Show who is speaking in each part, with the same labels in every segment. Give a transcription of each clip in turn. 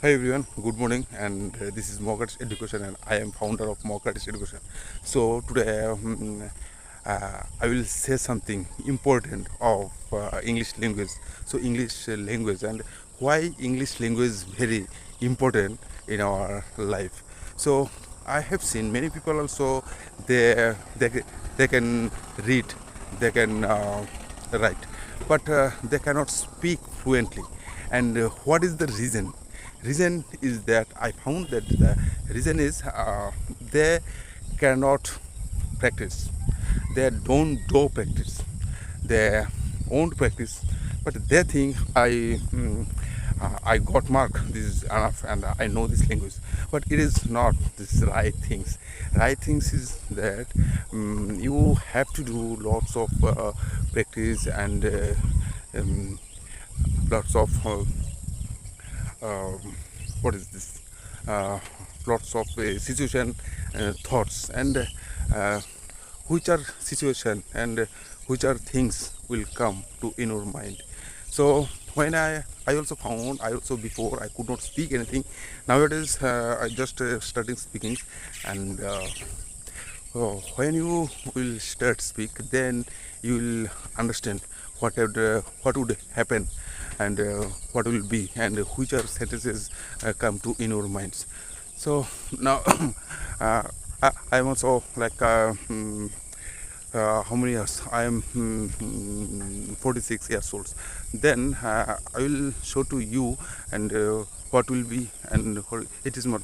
Speaker 1: Hi everyone, good morning, and this is Mogarts Education, and I am founder of Mogarts Education. So today I will say something important of English language. So English language and why English language is very important in our life. So I have seen many people also they can read, they can write, but they cannot speak fluently. And what is the reason? Reason is that I found that the reason is they cannot practice. They don't do practice. They won't practice, but they think I got mark. This is enough, and I know this language. But it is not this right things. Right things is that you have to do lots of practice and lots of uh, what is this lots of situation thoughts and which are situation and which are things will come to in your mind. So when I also found, I also before I could not speak anything. Nowadays I just starting speaking, and when you will start speak, then you will understand what would happen, and what will be, and which are sentences come to in your minds. So now I am also like how many years I am 46 years old. Then I will show to you, and what will be, and it is not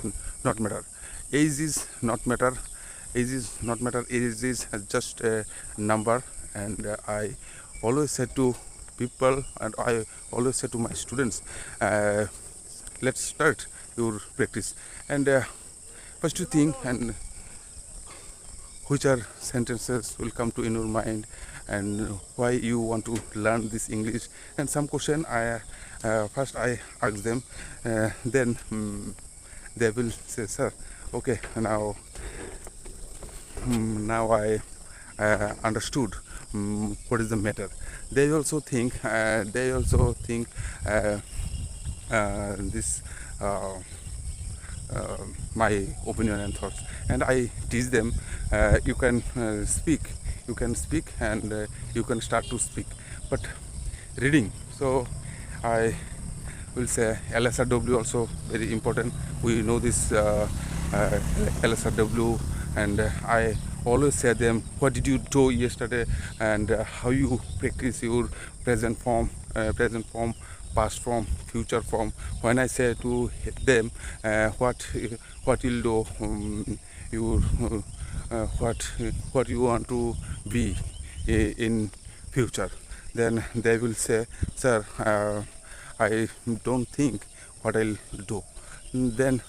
Speaker 1: matter. Age is not matter. Age is not matter. Age is just a number. And I always say to people, and I always say to my students, let's start your practice. And first thing, and which are sentences will come to in your mind, and why you want to learn this English. And some question I first I ask them, then they will say, sir, okay, now I understood what is the matter. They also think uh, this my opinion and thoughts, and I teach them, you can speak, and you can start to speak, but reading. So I will say LSRW also very important. We know this LSRW, and I always say them, what did you do yesterday, and how you practice your present form, past form, future form. When I say to them, what you'll do, you what you want to be in future, then they will say, sir, I don't think what I'll do. Then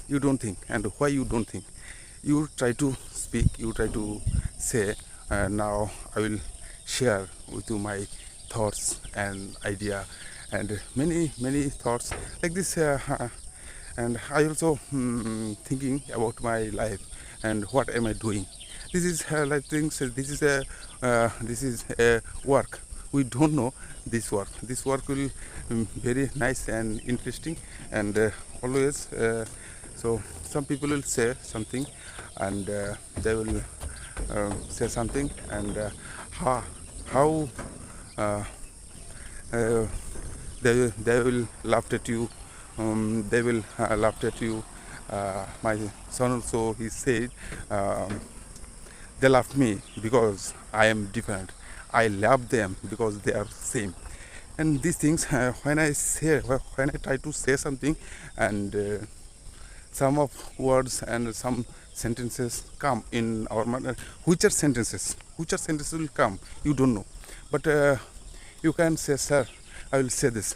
Speaker 1: you don't think, and why you don't think? You try to speak, you try to say. Now I will share with you my thoughts and idea, and many thoughts like this, and I also thinking about my life, and what am I doing. This is like things, this is a work. We don't know this work will very nice and interesting, and always so some people will say something, and they will say something, and how uh, uh, they will laugh at you. They will laugh at you. My son also, he said, they love me because I am different. I love them because they are same. And these things, when I try to say something, and some of words and some sentences come in our mind. Which are sentences will come, you don't know, but you can say, sir, I will say this.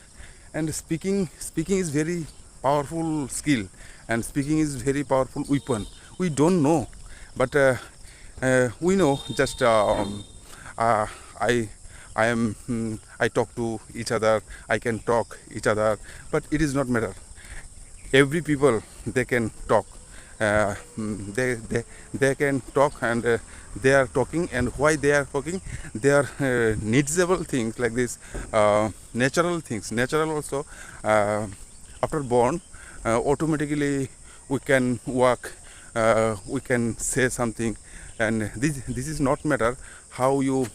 Speaker 1: And speaking is very powerful skill, and speaking is very powerful weapon. We don't know, but we know just uh, I I am I talk to each other, I can talk each other, but it is not matter. Every people, they can talk, they can talk, and they are talking, and why they are talking, they are needable things like this, natural things, natural also. After born, automatically we can walk, we can say something, and this is not matter how you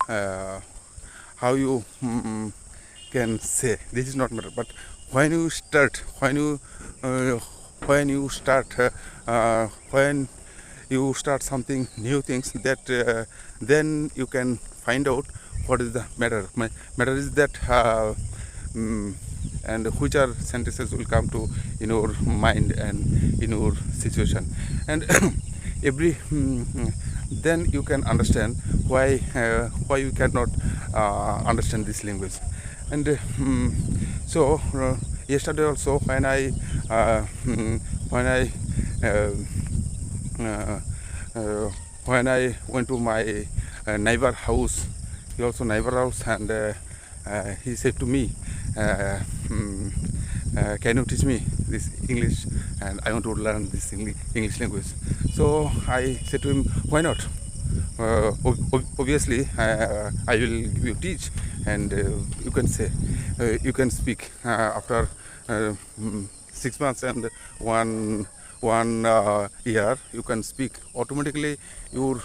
Speaker 1: uh, can say, this is not matter. But when you start, uh, when you start something new things, that then you can find out what is the matter. My matter is that mm, and which are sentences will come to in your mind and in your situation, and every then you can understand why you cannot understand this language. And so yesterday also, when I when I uh, uh, uh, when I went to my neighbor house, he also neighbor house, and he said to me, can you teach me this English, and I want to learn this English language. So I said to him, why not? Obviously, I will give you teach, and you can say, you can speak after 6 months and one year. You can speak automatically. Your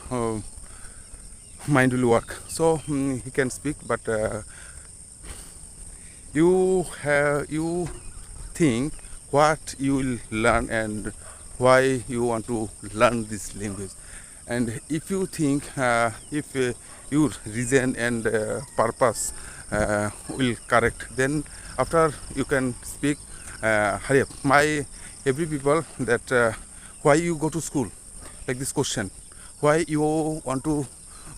Speaker 1: mind will work. So he can speak, but you think what you will learn and why you want to learn this language. And if you think, if your reason and purpose will correct, then after you can speak. Hurry up, my every people, that why you go to school, like this question, why you want to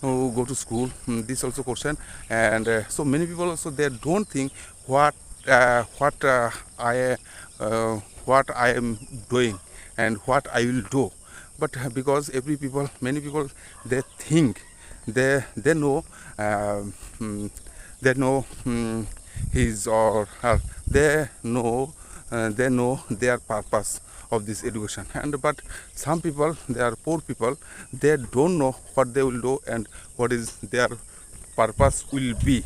Speaker 1: go to school, this also question. And so many people also, they don't think what uh, what uh, I uh, what I am doing and what I will do. But because every people, many people, they think, they know, they know his or her, they know their purpose of this education. And but some people, they are poor people, they don't know what they will do and what is their purpose will be.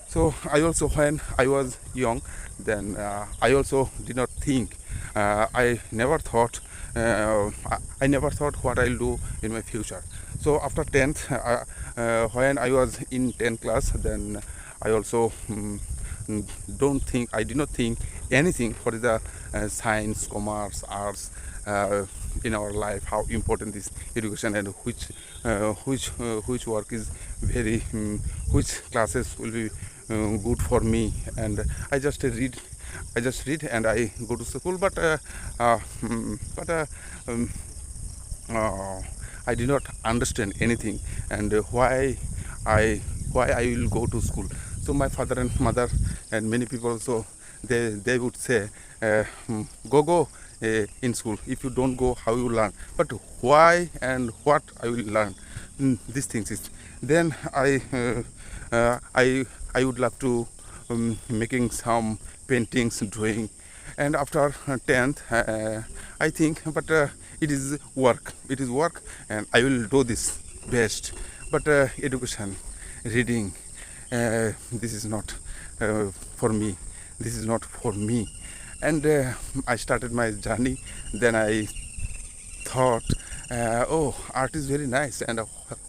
Speaker 1: So I also, when I was young, then I also did not think, I never thought, I never thought what I'll do in my future. So after 10th, when I was in 10th class, then I also don't think, I did not think anything what is the science, commerce, arts in our life, how important is education, and which work is very which classes will be good for me. And I just read and I go to school. But but um, uh, I did not understand anything, and why I will go to school. So my father and mother and many people also, they would say, go in school. If you don't go, how you learn? But why and what I will learn? These things is. Then I would love to making some paintings, drawing. And after 10th, I think, but it is work. It is work, and I will do this best. But education, reading, this is not for me. This is not for me. And I started my journey. Then I thought, oh, art is very nice, and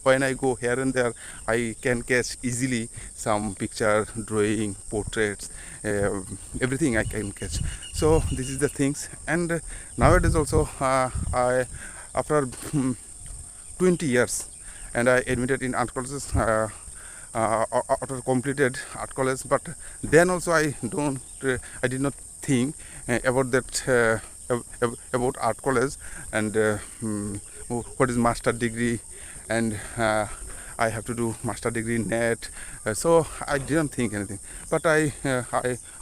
Speaker 1: when I go here and there, I can catch easily some picture, drawing, portraits, everything I can catch. So this is the things. And nowadays also, I after 20 years, and I admitted in art colleges. After completed art college, but then also I did not think about that, about art college, and what is master degree, and I have to do master degree in net. So I didn't think anything, but I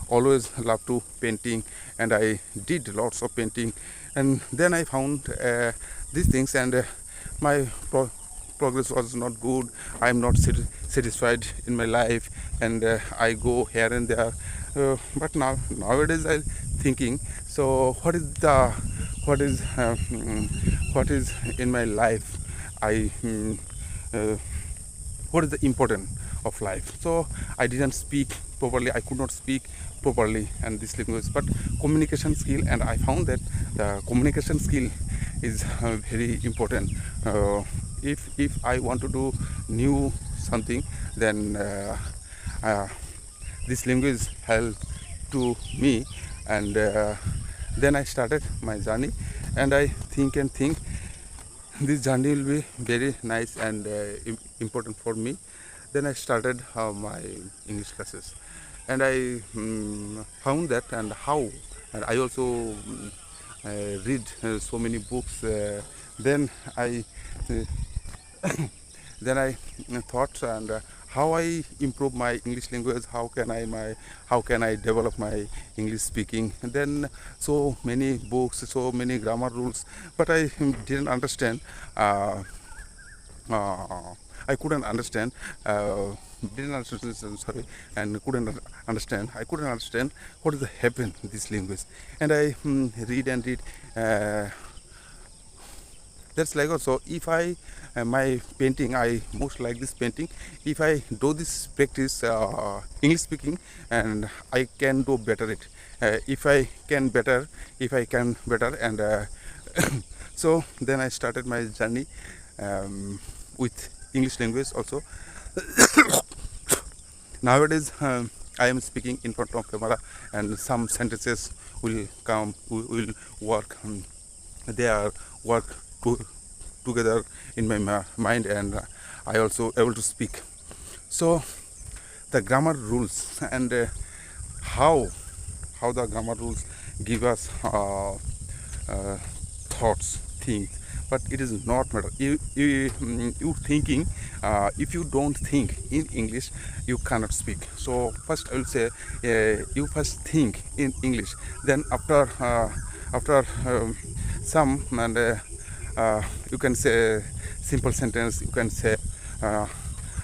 Speaker 1: always love to painting, and I did lots of painting. And then I found these things, and my progress was not good. I am not satisfied in my life, and I go here and there. But nowadays I'm thinking, so what is the what is what is in my life. I uh, what is the important of life. So I didn't speak properly, I could not speak properly and this language, but communication skill, and I found that the communication skill is very important. If I want to do new something, then uh, this language helped to me, and then I started my journey, and I think this journey will be very nice and important for me. Then I started my English classes, and I found that and how, and I also read so many books. Then I then I thought and how I improve my English language, how can I develop my English speaking. And then so many books, so many grammar rules, but I didn't understand. I couldn't understand. Didn't understand. Sorry, and couldn't understand. I couldn't understand what is the happen in this language, and I read and read. That's like also if I my painting, I most like this painting. If I do this practice English speaking, and I can do better it. If I can better, and so then I started my journey with English language also. Nowadays I am speaking in front of camera, and some sentences will come, will work. They are work together in my mind, and I also able to speak. So the grammar rules, and how the grammar rules give us thoughts, things, but it is not matter. You thinking, if you don't think in English, you cannot speak. So first I will say, you first think in English, then after some, and you can say simple sentence, you can say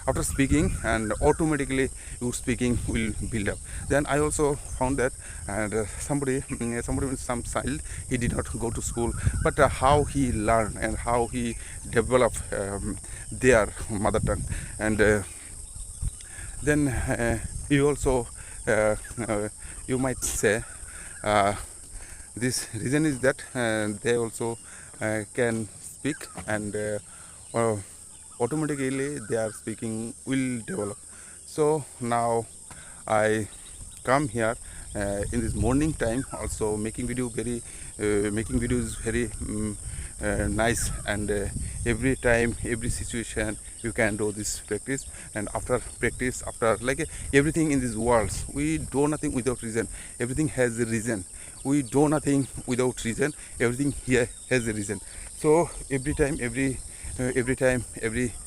Speaker 1: after speaking, and automatically your speaking will build up. Then I also found that, and somebody with some child, he did not go to school, but how he learned and how he developed their mother tongue. And then you also you might say this reason is that they also can speak, and automatically their speaking will develop. So now I come here in this morning time, also making videos very nice, and every time, every situation, you can do this practice. And after practice, after like everything in this world, we do nothing without reason. Everything has a reason. We do nothing without reason. Everything here has a reason. So every time, every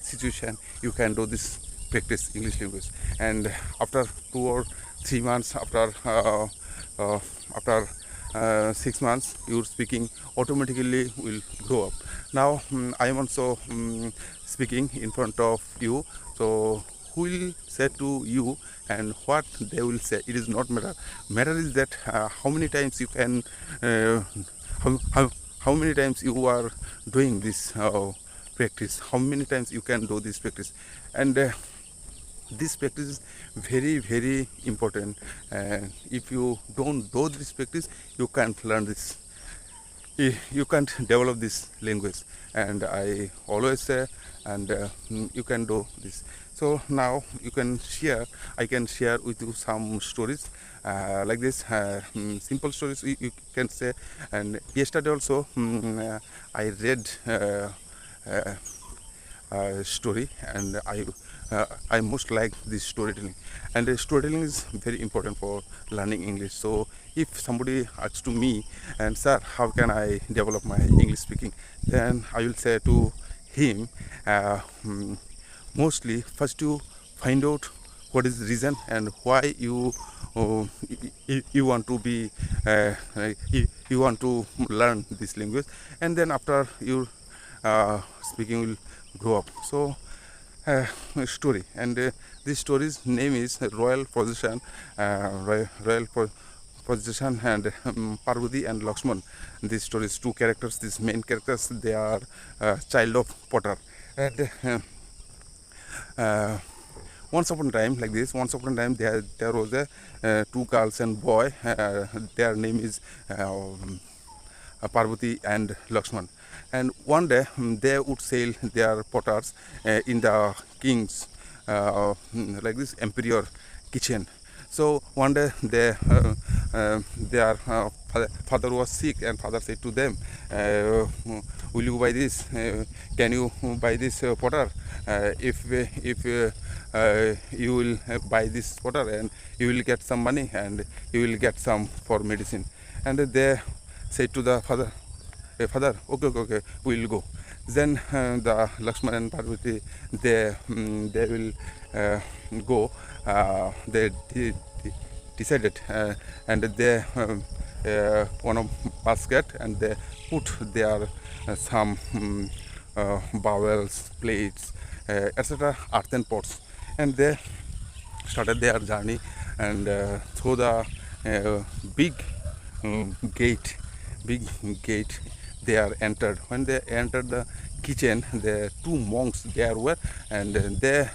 Speaker 1: situation, you can do this practice English language. And after 2 or 3 months, after 6 months, your speaking automatically will grow up. Now I am also speaking in front of you, so who will say to you and what they will say, it is not matter is that how many times you can how many times you are doing this practice, how many times you can do this practice. And this practice is very important. If you don't do this practice, you can't learn this, you can't develop this language. And I always say, and you can do this. So now I can share with you some stories like this, simple stories, you can say. And yesterday also I read story, and I most like this storytelling. And storytelling is very important for learning English. So if somebody asks to me, and sir, how can I develop my English speaking, then I will say to him, mostly first you find out what is the reason and why you you want to be you want to learn this language. And then after your speaking will grow up. So story, and this story's name is Royal Possession. Royal possession, and Parvati and Lakshman. These stories, two characters, these main characters, they are child of potter. And once upon a time, like this, once upon a time, there was a two girls and boy. Their name is Parvati and Lakshman. And one day they would sell their potters in the king's like this emperor kitchen. So one day their father was sick, and father said to them, "Will you buy this? Can you buy this potter? If you will buy this potter, and you will get some money, and you will get some for medicine." And they said to the father, "Hey, father, okay, we will go." Then the Lakshman and Parvati, they will go. They decided, and they one of basket, and they put their some bowls, plates, etc., earthen pots, and they started their journey, and through the big gate, big gate, they are entered. When they entered the kitchen, the two monks there were, and they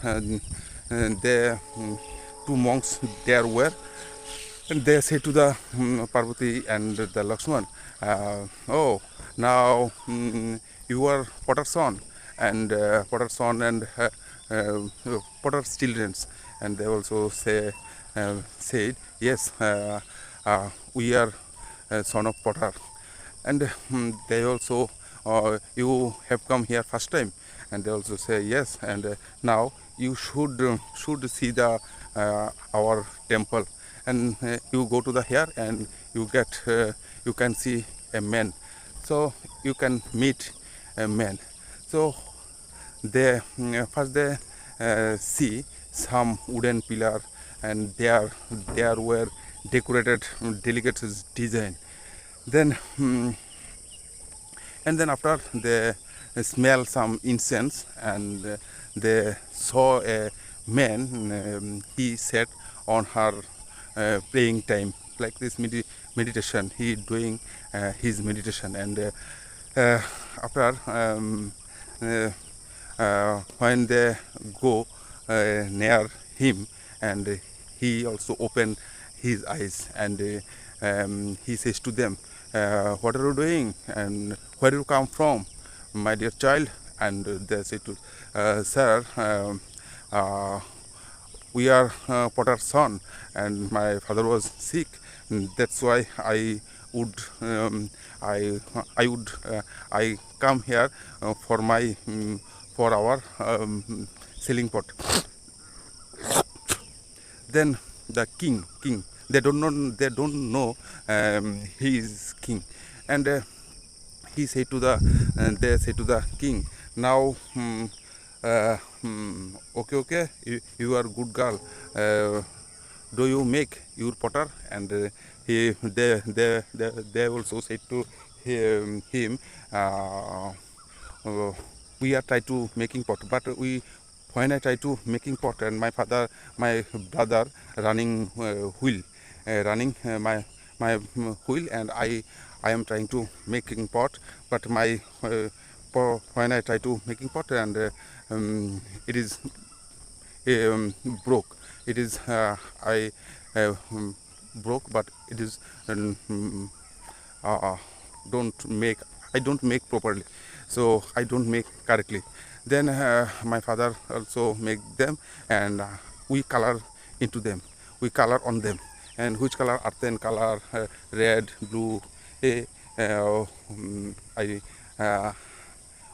Speaker 1: two monks there were, and they say to the Parvati and the Lakshman, "Oh, now you are potter's son, and potter's son, and potter's childrens." And they also said, "Yes, we are son of potter." And they also, "You have come here first time?" And they also say, "Yes, and now you should see the our temple, and you go to the here, and you can see a man, so you can meet a man." So they first they see some wooden pillar, and there were decorated delicate design. Then and then after they smell some incense, and they saw a man. He sat on her praying time, like this meditation. He doing his meditation, and after when they go near him, and he also opened his eyes, and he says to them, "What are you doing, and where do you come from, my dear child?" And they say to, "Sir, we are potter's son, and my father was sick, and that's why I would I come here for my for our selling pot." Then the king, they don't know he is king, and he say to the they say to the king, "Now okay, you are good girl, do you make your potter?" And they also said to him, "We are try to making pot, but when I try to making pot, and my brother running wheel, running my wheel, and I am trying to making pot, but my when I try to making pot, and it is broke. It is I broke, but it is don't make I don't make properly, so I don't make correctly." Then my father also make them, and we color into them, we color on them. And which color? Earthen color, red, blue, I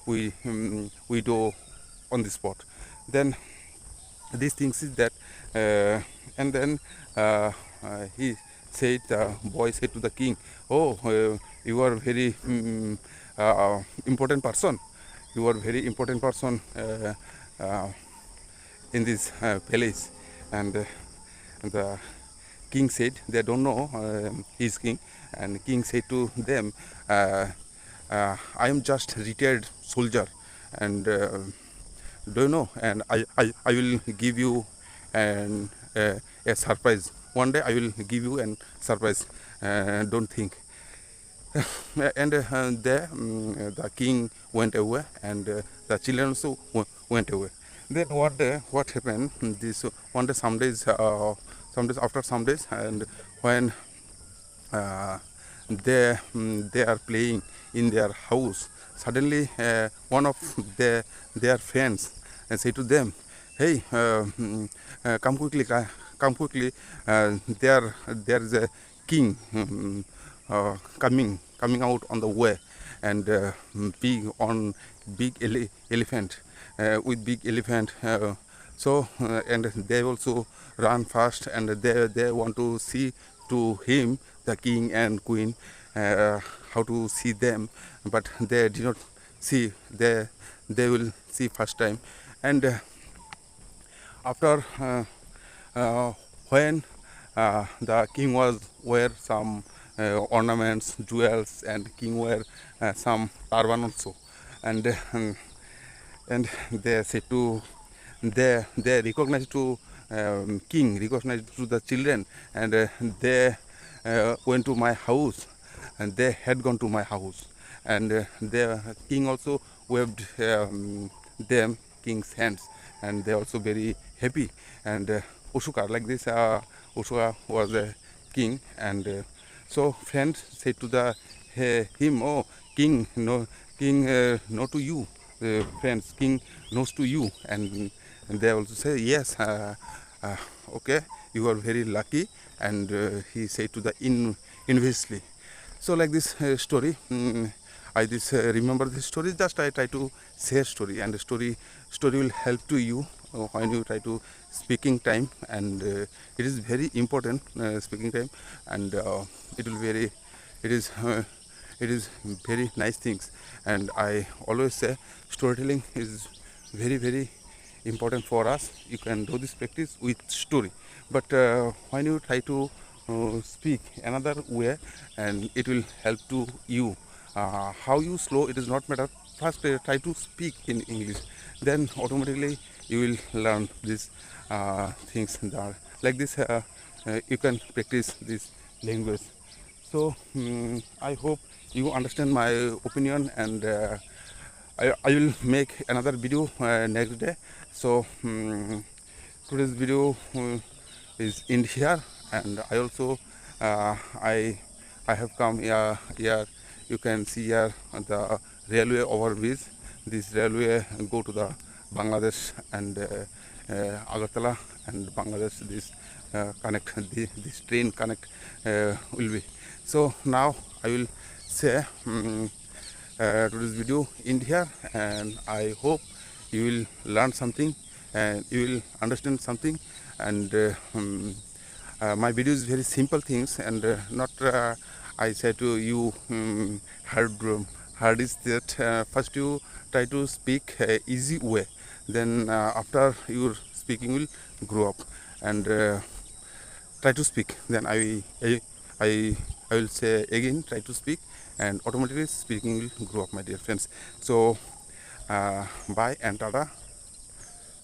Speaker 1: we do on the spot. Then these things is that, and then he said, the boy said to the king, "Oh, you are very important person, you are very important person in this palace." And the king said, they don't know he is king, and king said to them, "I am just retired soldier, and do you know, and I will give you a surprise." one day I will give you an surprise. Don't think. And there the king went away, and the children also went away. Then what happened? This one day, some days after some days, and when uh, they are playing in their house, suddenly one of their friends say to them, "Hey, come quickly, come quickly! There is a king coming out on the way, and big elephant with big elephant." And they also run fast, and they want to see to him, the king and queen, how to see them, but they did not see. They will see first time. And after when the king was wear some ornaments, jewels, and king wear some turban also, and and they say to they recognize to king, recognized to the children, and they went to my house, and they had gone to my house, and the king also waved them king's hands, and they also very happy. And Usuka, like this, Usuka was a king, and so friends said to the him, "Oh, king, no, king, no to you, friends, king knows to you." And they also say, "Yes, okay, you are very lucky." And he said to the invisible. So like this story, I just remember this story. Just I try to share story, and the story will help to you when you try to speaking time, and it is very important speaking time, and it will very it is it is very nice things. And I always say storytelling is very important for us. You can do this practice with story, but when you try to speak another way, and it will help to you. How you slow, it is not matter. First try to speak in English, then automatically you will learn these things that, like this. You can practice this language. So I hope you understand my opinion, and I will make another video next day. So today's video is in here, and I also I have come here. You can see here the railway overbridge. This railway go to the Bangladesh, and Agartala and Bangladesh. This connect, this train connect will be. So now I will say today's video in here, and I hope you will learn something, and you will understand something. And my video is very simple things, and not I say to you hard is that first you try to speak easy way, then after your speaking will grow up, and try to speak, then I will say again, try to speak, and automatically speaking will grow up, my dear friends. So bye and tada.